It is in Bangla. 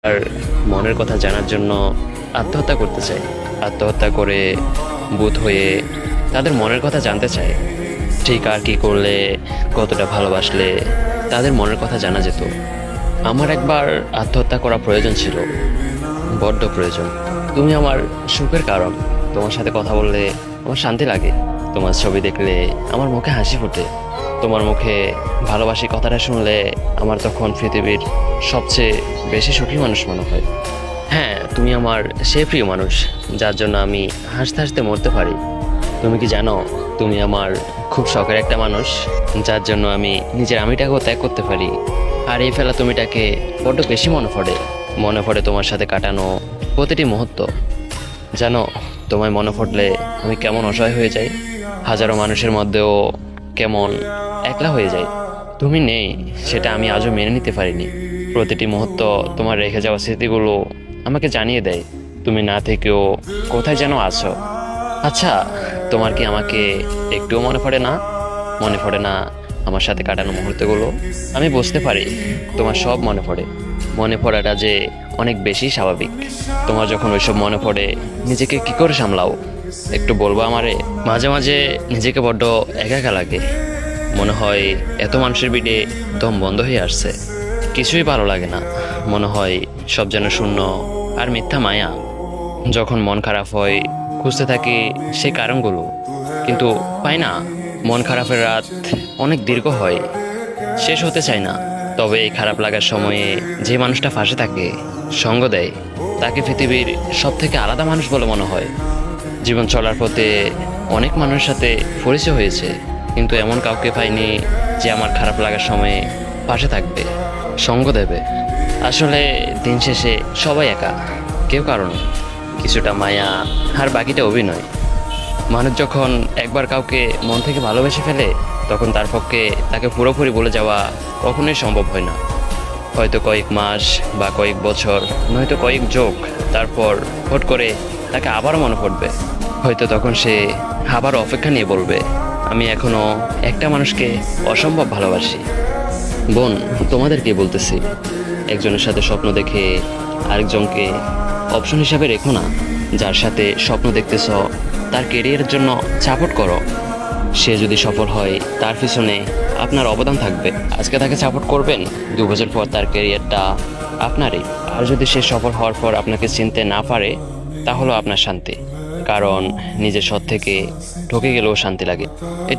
আর মনের কথা জানার জন্য আত্মহত্যা করতে চায়, আত্মহত্যা করে ভূত হয়ে তাদের মনের কথা জানতে চায়। ঠিক আর কি করলে, কতটা ভালোবাসলে তাদের মনের কথা জানা যেত। আমার একবার আত্মহত্যা করা প্রয়োজন ছিল, বড্ড প্রয়োজন। তুমি আমার সুখের কারণ। তোমার সাথে কথা বললে আমার শান্তি লাগে, তোমার ছবি দেখলে আমার মুখে হাসি ফোটে, তোমার মুখে ভালোবাসি কথাটা শুনলে আমার তখন পৃথিবীর সবচেয়ে বেশি সুখী মানুষ মনে হয়। হ্যাঁ, তুমি আমার সেই প্রিয় মানুষ যার জন্য আমি হাসতে হাসতে মরতে পারি। তুমি কি জানো, তুমি আমার খুব শখের একটা মানুষ যার জন্য আমি নিজের আমিটাকেও ত্যাগ করতে পারি। আর এই ফেলা তুমিটাকে বড্ড বেশি মনে পড়ে তোমার সাথে কাটানো প্রতিটি মুহূর্ত। জানো, তোমায় মনে পড়লে আমি কেমন অসহায় হয়ে যাই, হাজারো মানুষের মধ্যেও কেমন একলা হয়ে যাই। তুমি নেই, সেটা আমি আজও মেনে নিতে পারিনি। প্রতিটি মুহূর্ত তোমার রেখে যাওয়া স্মৃতিগুলো আমাকে জানিয়ে দেয় তুমি না থেকেও কোথায় যেন আছো। আচ্ছা, তোমার কি আমাকে একটুও মনে পড়ে না? মনে পড়ে না আমার সাথে কাটানো মুহূর্তগুলো? আমি বুঝতে পারি তোমার সব মনে পড়ে। মনে পড়াটা যে অনেক বেশি স্বাভাবিক। তোমার যখন ওইসব মনে পড়ে নিজেকে কি করে সামলাও একটু বলবো আমারে? মাঝে মাঝে নিজেকে বড্ড একা একা লাগে, মনে হয় এত মানুষের ভিড়ে দম বন্ধ হয়ে আসছে, কিছুই ভালো লাগে না। মনে হয় সব যেন শূন্য আর মিথ্যা মায়া। যখন মন খারাপ হয় খুঁজতে থাকি সেই কারণগুলো, কিন্তু পাই না। মন খারাপের রাত অনেক দীর্ঘ হয়, শেষ হতে চায় না। তবে এই খারাপ লাগার সময়ে যে মানুষটা পাশে থাকে, সঙ্গ দেয়, তাকে পৃথিবীর সব থেকে আলাদা মানুষ বলে মনে হয়। জীবন চলার পথে অনেক মানুষের সাথে পরিচয় হয়েছে, কিন্তু এমন কাউকে পাইনি যে আমার খারাপ লাগার সময়ে পাশে থাকবে, সঙ্গ দেবে। আসলে দিন শেষে সবাই একা, কেউ কারণ কিছুটা মায়া আর বাকিটা অভিনয়। মানুষ যখন একবার কাউকে মন থেকে ভালোবেসে ফেলে, তখন তার পক্ষে তাকে পুরোপুরি বলে যাওয়া কখনোই সম্ভব হয় না। হয়তো কয়েক মাস বা কয়েক বছর, নয়তো কয়েক যুগ, তারপর হট করে তাকে আবারও মনে পড়বে। হয়তো তখন সে আবার অপেক্ষা নিয়ে বলবে, আমি এখনো একটা মানুষকে অসম্ভব ভালোবাসি। বোন, তোমাদেরকে বলতেছি, একজনের সাথে স্বপ্ন দেখে আরেকজনকে অপশন হিসাবে রেখো না। যার সাথে স্বপ্ন দেখতেছ তার কেরিয়ারের জন্য সাপোর্ট করো। সে যদি সফল হয় তার পিছনে আপনার অবদান থাকবে। আজকে তাকে সাপোর্ট করবেন, 2 বছর পর তার কেরিয়ারটা আপনারই। আর যদি সে সফল হওয়ার পর আপনাকে চিনতে না পারে, তাহলেও আপনার শান্তি। কারণ নিজের সৎ থেকে ঠকে গেলেও শান্তি লাগে।